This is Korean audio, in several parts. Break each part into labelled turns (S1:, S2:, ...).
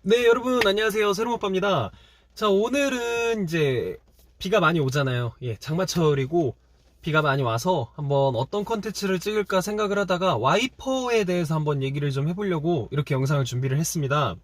S1: 네, 여러분 안녕하세요. 새로운오빠입니다. 자, 오늘은 이제 비가 많이 오잖아요. 예, 장마철이고 비가 많이 와서 한번 어떤 컨텐츠를 찍을까 생각을 하다가 와이퍼에 대해서 한번 얘기를 좀 해보려고 이렇게 영상을 준비를 했습니다.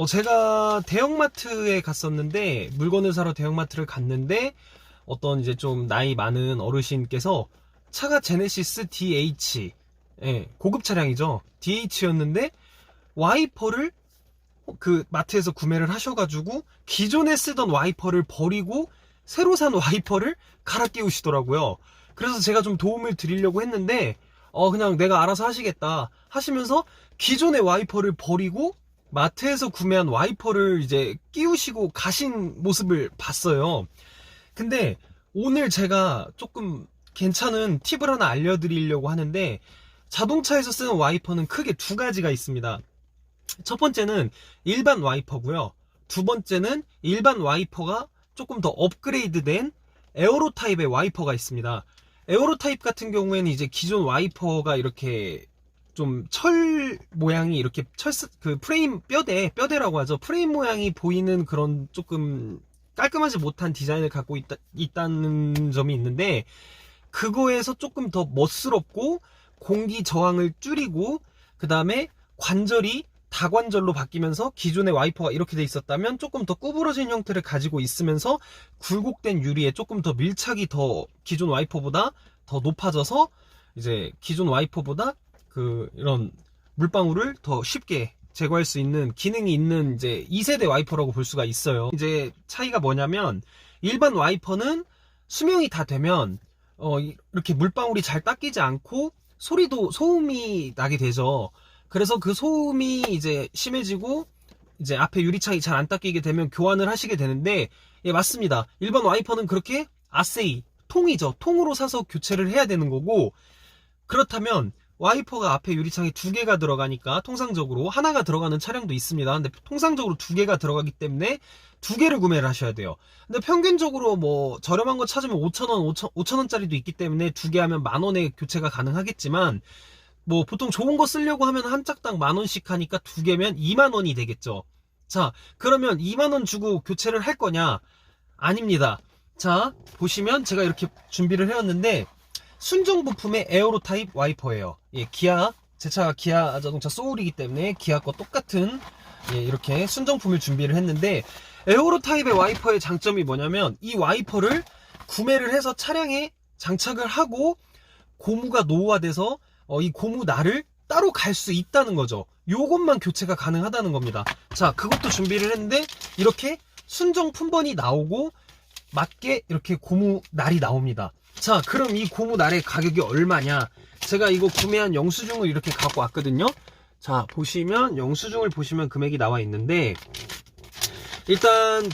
S1: 제가 대형마트에 갔었는데, 물건을 사러 대형마트를 갔는데 어떤 이제 좀 나이 많은 어르신께서 차가 제네시스 DH, 예, 고급 차량이죠. DH였는데 와이퍼를 그 마트에서 구매를 하셔가지고 기존에 쓰던 와이퍼를 버리고 새로 산 와이퍼를 갈아 끼우시더라고요. 그래서 제가 좀 도움을 드리려고 했는데 그냥 내가 알아서 하시겠다 하시면서 기존의 와이퍼를 버리고 마트에서 구매한 와이퍼를 이제 끼우시고 가신 모습을 봤어요. 근데 오늘 제가 조금 괜찮은 팁을 하나 알려드리려고 하는데, 자동차에서 쓰는 와이퍼는 크게 두 가지가 있습니다. 첫 번째는 일반 와이퍼고요. 두 번째는 일반 와이퍼가 조금 더 업그레이드된 에어로 타입의 와이퍼가 있습니다. 에어로 타입 같은 경우에는 이제 기존 와이퍼가 이렇게 좀 철 모양이 이렇게 그 프레임 뼈대라고 하죠. 프레임 모양이 보이는 그런 조금 깔끔하지 못한 디자인을 갖고 있다는 점이 있는데, 그거에서 조금 더 멋스럽고 공기 저항을 줄이고, 그 다음에 관절이 다관절로 바뀌면서 기존의 와이퍼가 이렇게 돼 있었다면 조금 더 구부러진 형태를 가지고 있으면서 굴곡된 유리에 조금 더 밀착이 더 기존 와이퍼보다 더 높아져서 이제 기존 와이퍼보다 이런 물방울을 더 쉽게 제거할 수 있는 기능이 있는 이제 2세대 와이퍼라고 볼 수가 있어요. 이제 차이가 뭐냐면, 일반 와이퍼는 수명이 다 되면 이렇게 물방울이 잘 닦이지 않고 소음이 나게 되죠. 그래서 그 소음이 이제 심해지고 이제 앞에 유리창이 잘 안 닦이게 되면 교환을 하시게 되는데, 예, 맞습니다. 일반 와이퍼는 그렇게 아세이, 통이죠. 통으로 사서 교체를 해야 되는 거고, 그렇다면 와이퍼가 앞에 유리창에 두 개가 들어가니까 통상적으로 하나가 들어가는 차량도 있습니다. 근데 통상적으로 두 개가 들어가기 때문에 두 개를 구매를 하셔야 돼요. 근데 평균적으로 뭐 저렴한 거 찾으면 5,000원, 5,000원짜리도 있기 때문에 두 개 하면 10,000원에 교체가 가능하겠지만, 뭐 보통 좋은 거 쓰려고 하면 한 짝당 10,000원씩 하니까 두 개면 20,000원이 되겠죠. 자, 그러면 20,000원 주고 교체를 할 거냐? 아닙니다. 자, 보시면 제가 이렇게 준비를 해왔는데, 순정 부품의 에어로 타입 와이퍼예요. 예, 제 차가 기아 자동차 소울이기 때문에 기아 거 똑같은, 예, 이렇게 순정품을 준비를 했는데, 에어로 타입의 와이퍼의 장점이 뭐냐면, 이 와이퍼를 구매를 해서 차량에 장착을 하고 고무가 노후화돼서 이 고무 날을 따로 갈 수 있다는 거죠. 요것만 교체가 가능하다는 겁니다. 자, 그것도 준비를 했는데 이렇게 순정 품번이 나오고 맞게 이렇게 고무 날이 나옵니다. 자, 그럼 이 고무 날의 가격이 얼마냐? 제가 이거 구매한 영수증을 이렇게 갖고 왔거든요. 자, 보시면 영수증을 보시면 금액이 나와 있는데, 일단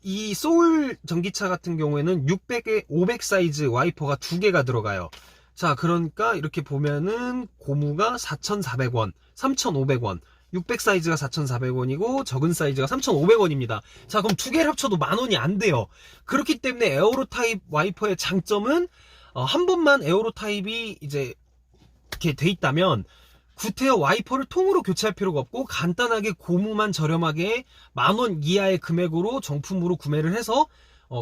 S1: 이 소울 전기차 같은 경우에는 600에 500 사이즈 와이퍼가 두 개가 들어가요. 자, 그러니까 이렇게 보면은 고무가 4,400원, 3,500원, 600 사이즈가 4,400원이고 적은 사이즈가 3,500원입니다. 자, 그럼 두 개를 합쳐도 10,000원이 안 돼요. 그렇기 때문에 에어로 타입 와이퍼의 장점은 한 번만 에어로 타입이 이제 이렇게 돼 있다면 구태여 와이퍼를 통으로 교체할 필요가 없고 간단하게 고무만 저렴하게 10,000원 이하의 금액으로 정품으로 구매를 해서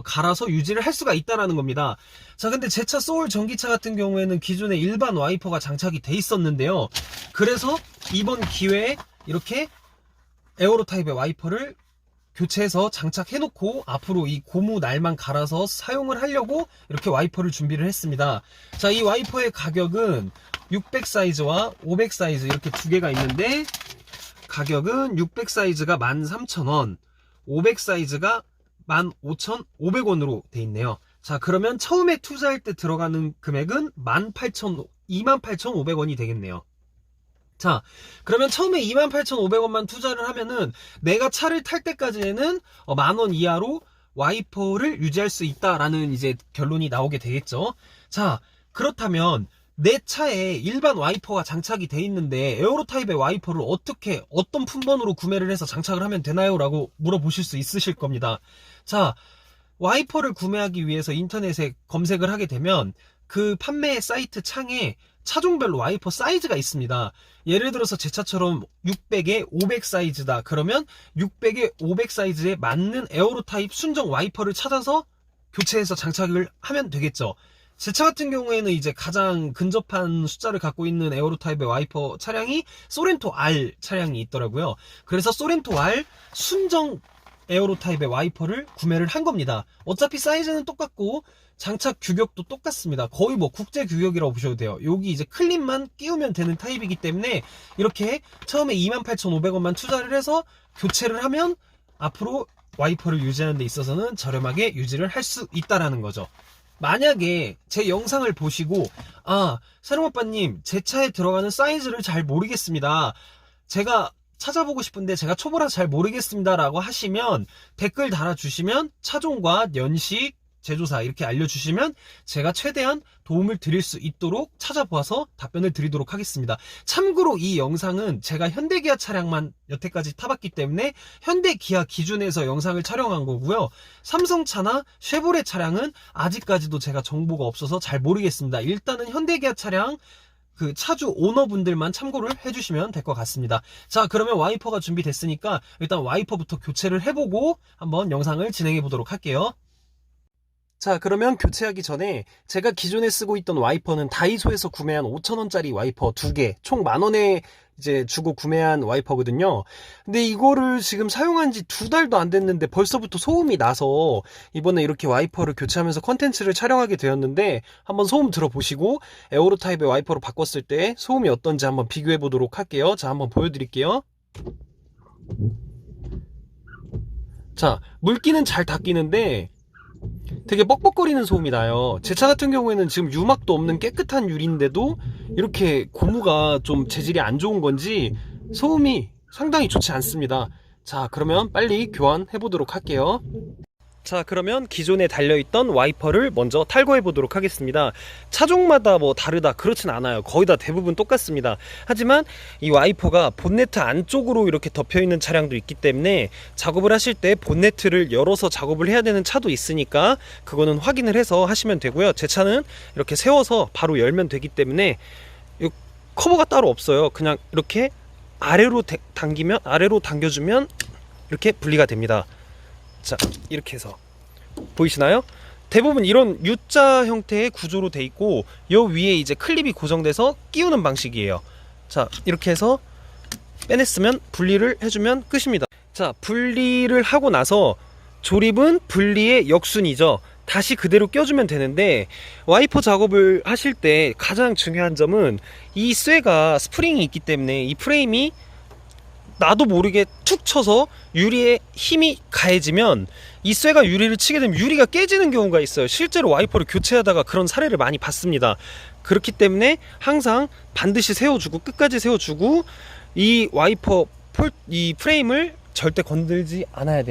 S1: 갈아서 유지를 할 수가 있다는 겁니다. 자, 근데 제 차 소울 전기차 같은 경우에는 기존에 일반 와이퍼가 장착이 돼 있었는데요. 그래서 이번 기회에 이렇게 에어로 타입의 와이퍼를 교체해서 장착해놓고 앞으로 이 고무 날만 갈아서 사용을 하려고 이렇게 와이퍼를 준비를 했습니다. 자, 이 와이퍼의 가격은 600 사이즈와 500 사이즈 이렇게 두 개가 있는데, 가격은 600 사이즈가 13,000원, 500 사이즈가 15,500원으로 돼 있네요. 자, 그러면 처음에 투자할 때 들어가는 금액은 28,500원이 되겠네요. 자, 그러면 처음에 28,500원만 투자를 하면은 내가 차를 탈 때까지는 10,000원 이하로 와이퍼를 유지할 수 있다라는 이제 결론이 나오게 되겠죠. 자, 그렇다면 내 차에 일반 와이퍼가 장착이 돼 있는데 에어로 타입의 와이퍼를 어떤 품번으로 구매를 해서 장착을 하면 되나요? 라고 물어보실 수 있으실 겁니다. 자, 와이퍼를 구매하기 위해서 인터넷에 검색을 하게 되면 그 판매 사이트 창에 차종별로 와이퍼 사이즈가 있습니다. 예를 들어서 제 차처럼 600에 500 사이즈다. 그러면 600에 500 사이즈에 맞는 에어로 타입 순정 와이퍼를 찾아서 교체해서 장착을 하면 되겠죠. 제 차 같은 경우에는 이제 가장 근접한 숫자를 갖고 있는 에어로 타입의 와이퍼 차량이 소렌토 R 차량이 있더라고요. 그래서 소렌토 R 순정 에어로 타입의 와이퍼를 구매를 한 겁니다. 어차피 사이즈는 똑같고 장착 규격도 똑같습니다. 거의 뭐 국제 규격이라고 보셔도 돼요. 여기 이제 클립만 끼우면 되는 타입이기 때문에 이렇게 처음에 28,500원만 투자를 해서 교체를 하면 앞으로 와이퍼를 유지하는 데 있어서는 저렴하게 유지를 할 수 있다라는 거죠. 만약에 제 영상을 보시고 세롱오빠님 제 차에 들어가는 사이즈를 잘 모르겠습니다. 제가 찾아보고 싶은데 제가 초보라서 잘 모르겠습니다 라고 하시면 댓글 달아주시면 차종과 연식, 제조사 이렇게 알려주시면 제가 최대한 도움을 드릴 수 있도록 찾아보아서 답변을 드리도록 하겠습니다. 참고로 이 영상은 제가 현대기아 차량만 여태까지 타봤기 때문에 현대기아 기준에서 영상을 촬영한 거고요. 삼성차나 쉐보레 차량은 아직까지도 제가 정보가 없어서 잘 모르겠습니다. 일단은 현대기아 차량 그 차주 오너분들만 참고를 해주시면 될 것 같습니다. 자, 그러면 와이퍼가 준비됐으니까 일단 와이퍼부터 교체를 해보고 한번 영상을 진행해 보도록 할게요. 자, 그러면 교체하기 전에 제가 기존에 쓰고 있던 와이퍼는 다이소에서 구매한 5,000원짜리 와이퍼 2개, 총 10,000원에 이제 주고 구매한 와이퍼거든요. 근데 이거를 지금 사용한 지 2달도 안 됐는데 벌써부터 소음이 나서 이번에 이렇게 와이퍼를 교체하면서 컨텐츠를 촬영하게 되었는데 한번 소음 들어보시고 에어로 타입의 와이퍼로 바꿨을 때 소음이 어떤지 한번 비교해 보도록 할게요. 자, 한번 보여드릴게요. 자, 물기는 잘 닦이는데 되게 뻑뻑거리는 소음이 나요. 제 차 같은 경우에는 지금 유막도 없는 깨끗한 유리인데도 이렇게 고무가 좀 재질이 안 좋은 건지 소음이 상당히 좋지 않습니다. 자, 그러면 빨리 교환해 보도록 할게요. 자, 그러면 기존에 달려있던 와이퍼를 먼저 탈거해 보도록 하겠습니다. 차종마다 뭐 다르다 그렇진 않아요. 거의 다 대부분 똑같습니다. 하지만 이 와이퍼가 본네트 안쪽으로 이렇게 덮여있는 차량도 있기 때문에 작업을 하실 때 본네트를 열어서 작업을 해야 되는 차도 있으니까 그거는 확인을 해서 하시면 되고요. 제 차는 이렇게 세워서 바로 열면 되기 때문에 커버가 따로 없어요. 그냥 이렇게 아래로 당겨주면 이렇게 분리가 됩니다. 자, 이렇게 해서 보이시나요? 대부분 이런 U자 형태의 구조로 돼 있고 요 위에 이제 클립이 고정돼서 끼우는 방식이에요. 자, 이렇게 해서 빼냈으면 분리를 해주면 끝입니다. 자, 분리를 하고 나서 조립은 분리의 역순이죠. 다시 그대로 껴주면 되는데 와이퍼 작업을 하실 때 가장 중요한 점은 이 쇠가 스프링이 있기 때문에 이 프레임이 나도 모르게 툭 쳐서 유리에 힘이 가해지면 이 쇠가 유리를 치게 되면 유리가 깨지는 경우가 있어요. 실제로 와이퍼를 교체하다가 그런 사례를 많이 봤습니다. 그렇기 때문에 항상 반드시 세워주고 끝까지 세워주고 이 와이퍼 이 프레임을 절대 건들지 않아야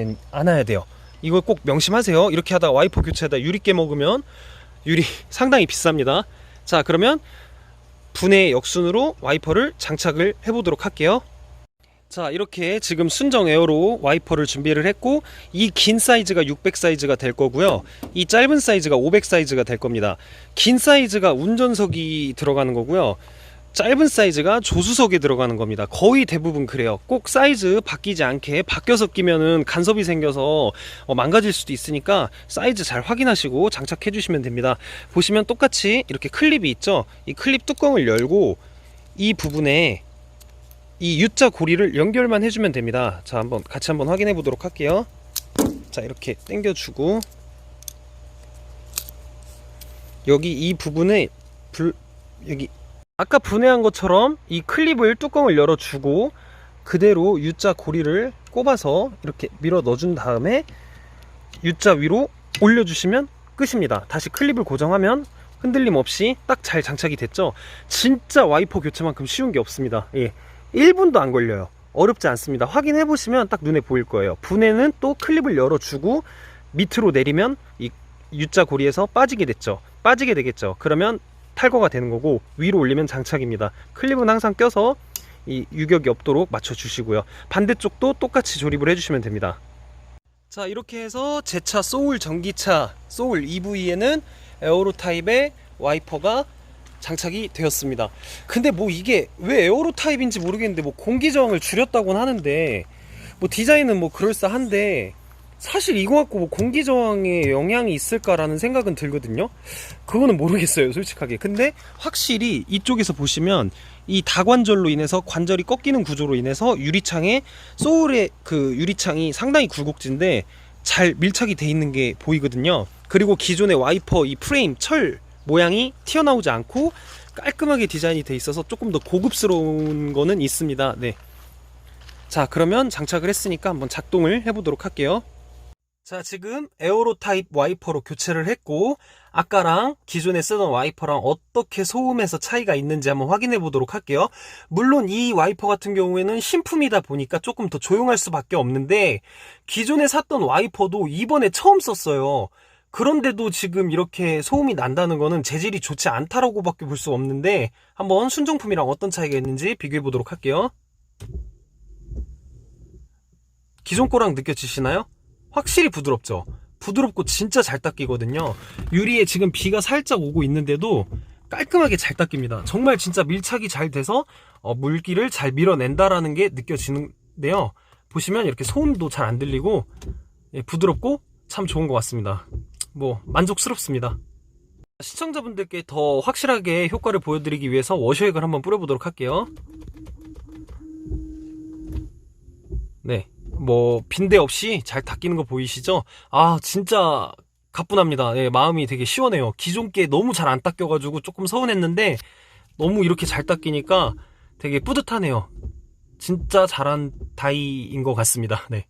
S1: 돼요. 이걸 꼭 명심하세요. 이렇게 하다가 와이퍼 교체하다 유리 깨먹으면 유리 상당히 비쌉니다. 자, 그러면 분해 역순으로 와이퍼를 장착을 해보도록 할게요. 자, 이렇게 지금 순정 에어로 와이퍼를 준비를 했고 이 긴 사이즈가 600 사이즈가 될 거고요. 이 짧은 사이즈가 500 사이즈가 될 겁니다. 긴 사이즈가 운전석이 들어가는 거고요. 짧은 사이즈가 조수석에 들어가는 겁니다. 거의 대부분 그래요. 꼭 사이즈 바뀌지 않게 바뀌어서 끼면은 간섭이 생겨서 망가질 수도 있으니까 사이즈 잘 확인하시고 장착해 주시면 됩니다. 보시면 똑같이 이렇게 클립이 있죠. 이 클립 뚜껑을 열고 이 부분에 이 U자 고리를 연결만 해주면 됩니다. 자, 같이 한번 확인해 보도록 할게요. 자, 이렇게 당겨주고 여기 이 부분에 여기 아까 분해한 것처럼 이 클립을 뚜껑을 열어주고 그대로 U자 고리를 꼽아서 이렇게 밀어 넣어준 다음에 U자 위로 올려주시면 끝입니다. 다시 클립을 고정하면 흔들림 없이 딱 잘 장착이 됐죠. 진짜 와이퍼 교체만큼 쉬운 게 없습니다. 예. 1분도 안 걸려요. 어렵지 않습니다. 확인해 보시면 딱 눈에 보일 거예요. 분해는 또 클립을 열어주고 밑으로 내리면 이 U자 고리에서 빠지게 되겠죠. 그러면 탈거가 되는 거고 위로 올리면 장착입니다. 클립은 항상 껴서 이 유격이 없도록 맞춰 주시고요. 반대쪽도 똑같이 조립을 해주시면 됩니다. 자, 이렇게 해서 제 차 소울 전기차 소울 EV에는 에어로 타입의 와이퍼가 장착이 되었습니다. 근데 뭐 이게 왜 에어로 타입인지 모르겠는데 뭐 공기 저항을 줄였다고는 하는데 뭐 디자인은 뭐 그럴싸한데 사실 이거 갖고 뭐 공기 저항에 영향이 있을까라는 생각은 들거든요. 그거는 모르겠어요, 솔직하게. 근데 확실히 이쪽에서 보시면 이 다관절로 인해서 관절이 꺾이는 구조로 인해서 유리창에 소울의 그 유리창이 상당히 굴곡진데 잘 밀착이 돼 있는 게 보이거든요. 그리고 기존의 와이퍼 이 프레임 철 모양이 튀어나오지 않고 깔끔하게 디자인이 돼 있어서 조금 더 고급스러운 거는 있습니다. 네. 자, 그러면 장착을 했으니까 한번 작동을 해보도록 할게요. 자, 지금 에어로 타입 와이퍼로 교체를 했고 아까랑 기존에 쓰던 와이퍼랑 어떻게 소음에서 차이가 있는지 한번 확인해 보도록 할게요. 물론 이 와이퍼 같은 경우에는 신품이다 보니까 조금 더 조용할 수밖에 없는데 기존에 샀던 와이퍼도 이번에 처음 썼어요. 그런데도 지금 이렇게 소음이 난다는 거는 재질이 좋지 않다라고 밖에 볼 수 없는데 한번 순정품이랑 어떤 차이가 있는지 비교해 보도록 할게요. 기존 거랑 느껴지시나요? 확실히 부드럽죠? 부드럽고 진짜 잘 닦이거든요. 유리에 지금 비가 살짝 오고 있는데도 깔끔하게 잘 닦입니다. 정말 진짜 밀착이 잘 돼서 물기를 잘 밀어낸다라는 게 느껴지는데요. 보시면 이렇게 소음도 잘 안 들리고 부드럽고 참 좋은 것 같습니다. 뭐 만족스럽습니다. 시청자분들께 더 확실하게 효과를 보여드리기 위해서 워셔액을 한번 뿌려보도록 할게요. 네, 뭐 빈대 없이 잘 닦이는 거 보이시죠? 아, 진짜 가뿐합니다. 네, 마음이 되게 시원해요. 기존 게 너무 잘 안 닦여가지고 조금 서운했는데 너무 이렇게 잘 닦이니까 되게 뿌듯하네요. 진짜 잘한 다이인 것 같습니다. 네.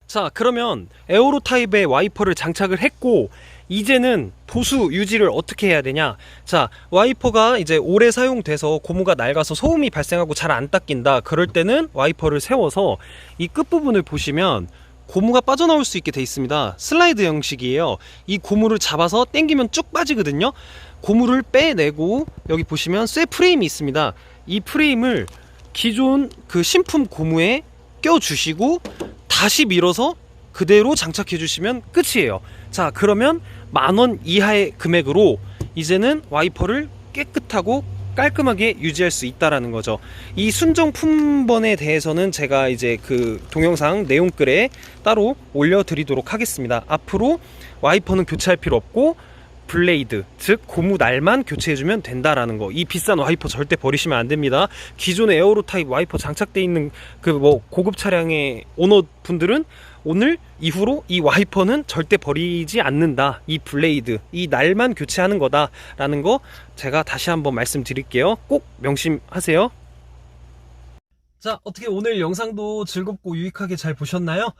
S1: 자, 그러면 에어로 타입의 와이퍼를 장착을 했고 이제는 보수 유지를 어떻게 해야 되냐. 자, 와이퍼가 이제 오래 사용돼서 고무가 낡아서 소음이 발생하고 잘 안 닦인다. 그럴 때는 와이퍼를 세워서 이 끝부분을 보시면 고무가 빠져나올 수 있게 돼 있습니다. 슬라이드 형식이에요. 이 고무를 잡아서 당기면 쭉 빠지거든요. 고무를 빼내고 여기 보시면 쇠 프레임이 있습니다. 이 프레임을 기존 그 신품 고무에 껴주시고 다시 밀어서 그대로 장착해 주시면 끝이에요. 자, 그러면 10,000원 이하의 금액으로 이제는 와이퍼를 깨끗하고 깔끔하게 유지할 수 있다라는 거죠. 이 순정 품번에 대해서는 제가 이제 그 동영상 내용글에 따로 올려드리도록 하겠습니다. 앞으로 와이퍼는 교체할 필요 없고 블레이드, 즉 고무 날만 교체해주면 된다라는 거. 이 비싼 와이퍼 절대 버리시면 안 됩니다. 기존의 에어로 타입 와이퍼 장착되어 있는 그 뭐 고급 차량의 오너분들은 오늘 이후로 이 와이퍼는 절대 버리지 않는다. 이 블레이드, 이 날만 교체하는 거다라는 거 제가 다시 한번 말씀드릴게요. 꼭 명심하세요. 자, 어떻게 오늘 영상도 즐겁고 유익하게 잘 보셨나요?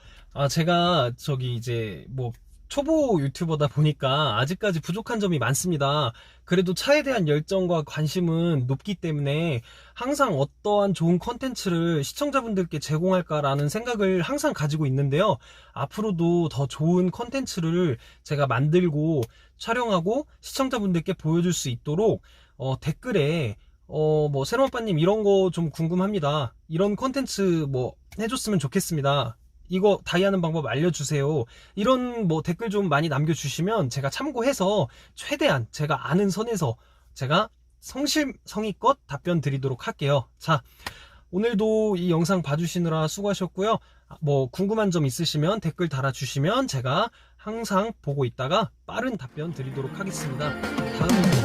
S1: 제가 이제 뭐 초보 유튜버다 보니까 아직까지 부족한 점이 많습니다. 그래도 차에 대한 열정과 관심은 높기 때문에 항상 어떠한 좋은 컨텐츠를 시청자분들께 제공할까라는 생각을 항상 가지고 있는데요. 앞으로도 더 좋은 컨텐츠를 제가 만들고 촬영하고 시청자분들께 보여줄 수 있도록 댓글에 뭐 새로운빠님 이런 거 좀 궁금합니다. 이런 컨텐츠 뭐 해줬으면 좋겠습니다. 이거 다이하는 방법 알려주세요. 이런 뭐 댓글 좀 많이 남겨주시면 제가 참고해서 최대한 제가 아는 선에서 제가 성의껏 답변 드리도록 할게요. 자, 오늘도 이 영상 봐주시느라 수고하셨고요. 뭐 궁금한 점 있으시면 댓글 달아주시면 제가 항상 보고 있다가 빠른 답변 드리도록 하겠습니다. 다음에